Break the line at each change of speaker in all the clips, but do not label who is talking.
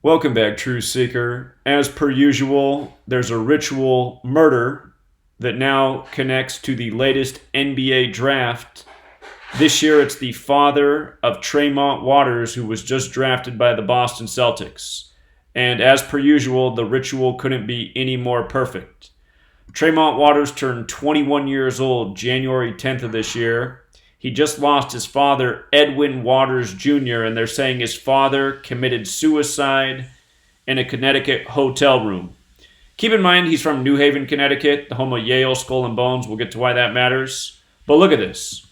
Welcome back, Truth Seeker. As per usual, there's a ritual murder that now connects to the latest NBA draft. This year, it's the father of Tremont Waters, who was just drafted by the Boston Celtics. And as per usual, the ritual couldn't be any more perfect. Tremont Waters turned 21 years old January 10th of this year. He just lost his father, Edwin Waters Jr., and they're saying his father committed suicide in a Connecticut hotel room. Keep in mind, he's from New Haven, Connecticut, the home of Yale, Skull and Bones. We'll get to why that matters. But look at this.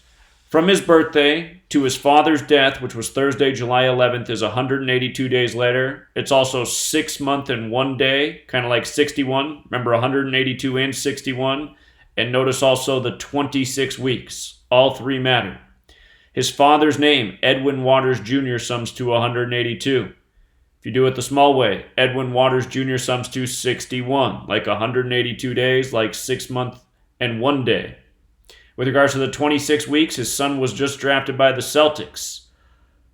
From his birthday to his father's death, which was Thursday, July 11th, is 182 days later. It's also 6 months and 1 day, kind of like 61. Remember, 182 and 61. And notice also the 26 weeks. All three matter. His father's name, Edwin Waters Jr., sums to 182. If you do it the small way, Edwin Waters Jr. sums to 61, like 182 days, like 6 months and 1 day. With regards to the 26 weeks, his son was just drafted by the Celtics.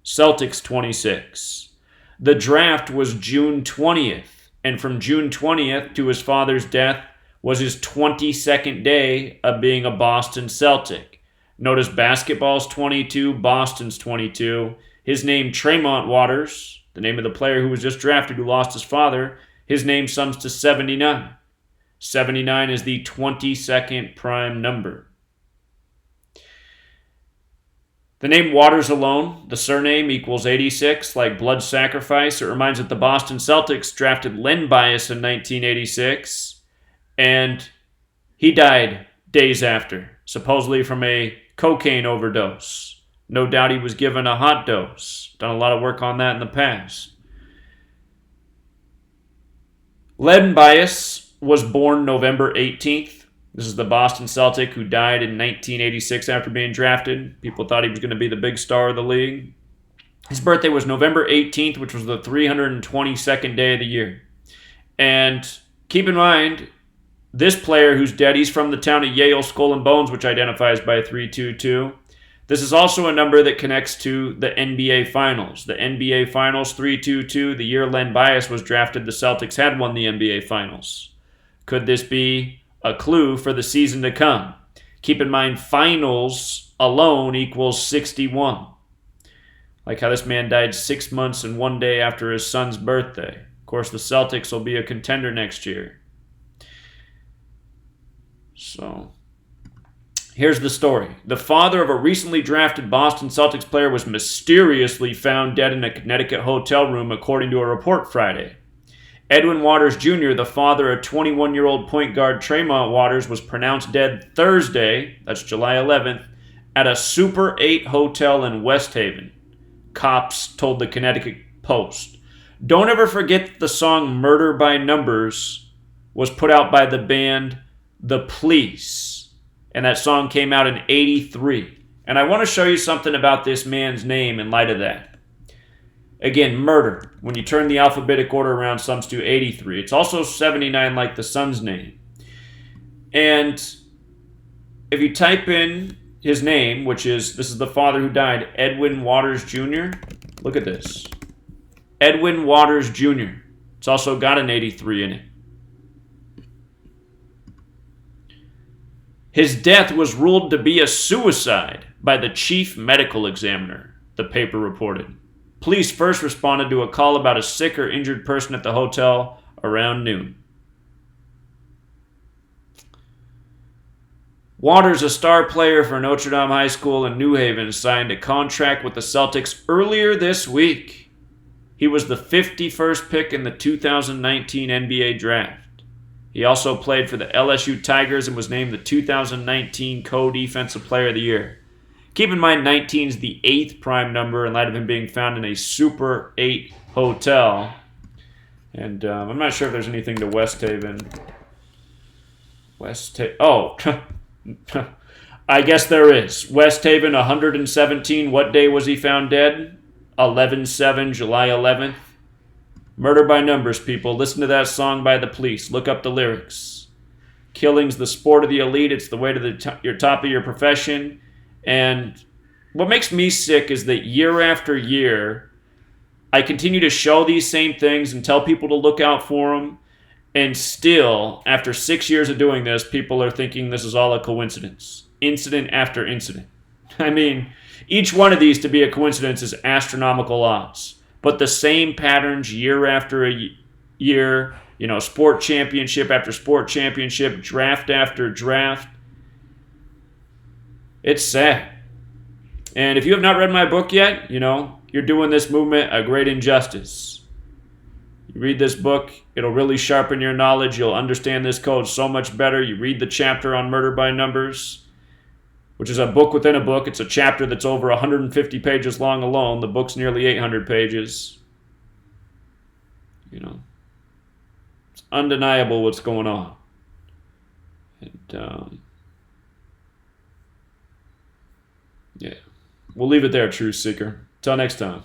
Celtics 26. The draft was June 20th, and from June 20th to his father's death was his 22nd day of being a Boston Celtic. Notice basketball's 22, Boston's 22. His name, Tremont Waters, the name of the player who was just drafted who lost his father, his name sums to 79. 79 is the 22nd prime number. The name Waters alone, the surname, equals 86, like blood sacrifice. It reminds that the Boston Celtics drafted Len Bias in 1986, and he died days after, supposedly from a cocaine overdose. No doubt he was given a hot dose. Done a lot of work on that in the past. Len Bias was born November 18th. This is the Boston Celtic who died in 1986 after being drafted. People thought he was going to be the big star of the league. His birthday was November 18th, which was the 322nd day of the year. And keep in mind, this player who's dead, he's from the town of Yale, Skull and Bones, which identifies by 322. This is also a number that connects to the NBA Finals. The NBA Finals, 322, the year Len Bias was drafted, the Celtics had won the NBA Finals. Could this be a clue for the season to come? Keep in mind, finals alone equals 61. Like how this man died 6 months and 1 day after his son's birthday. Of course, the Celtics will be a contender next year. So, here's the story. The father of a recently drafted Boston Celtics player was mysteriously found dead in a Connecticut hotel room, according to a report Friday. Edwin Waters Jr., the father of 21-year-old point guard Tremont Waters, was pronounced dead Thursday, that's July 11th, at a Super 8 hotel in West Haven, cops told the Connecticut Post. Don't ever forget the song Murder by Numbers was put out by the band The Police, and that song came out in 83. And I want to show you something about this man's name in light of that. Again, murder. When you turn the alphabetic order around, sums to 83. It's also 79 like the son's name. And if you type in his name, which is, this is the father who died, Edwin Waters Jr., look at this. Edwin Waters Jr. It's also got an 83 in it. His death was ruled to be a suicide by the chief medical examiner, the paper reported. Police first responded to a call about a sick or injured person at the hotel around noon. Waters, a star player for Notre Dame High School in New Haven, signed a contract with the Celtics earlier this week. He was the 51st pick in the 2019 NBA Draft. He also played for the LSU Tigers and was named the 2019 Co-Defensive Player of the Year. Keep in mind, 19 is the 8th prime number in light of him being found in a Super 8 hotel. And I'm not sure if there's anything to West Haven. Oh, I guess there is. West Haven, 117. What day was he found dead? 11/7, July 11th. Murder by Numbers, people. Listen to that song by The Police. Look up the lyrics. Killing's the sport of the elite. It's the way to your top of your profession. And what makes me sick is that year after year, I continue to show these same things and tell people to look out for them. And still, after 6 years of doing this, people are thinking this is all a coincidence. Incident after incident. I mean, each one of these to be a coincidence is astronomical odds. But the same patterns year after year, sport championship after sport championship, draft after draft. It's sad. And if you have not read my book yet, you're doing this movement a great injustice. You read this book, it'll really sharpen your knowledge. You'll understand this code so much better. You read the chapter on murder by numbers, which is a book within a book. It's a chapter that's over 150 pages long alone. The book's nearly 800 pages. It's undeniable what's going on. And, yeah. We'll leave it there, Truth Seeker. Till next time.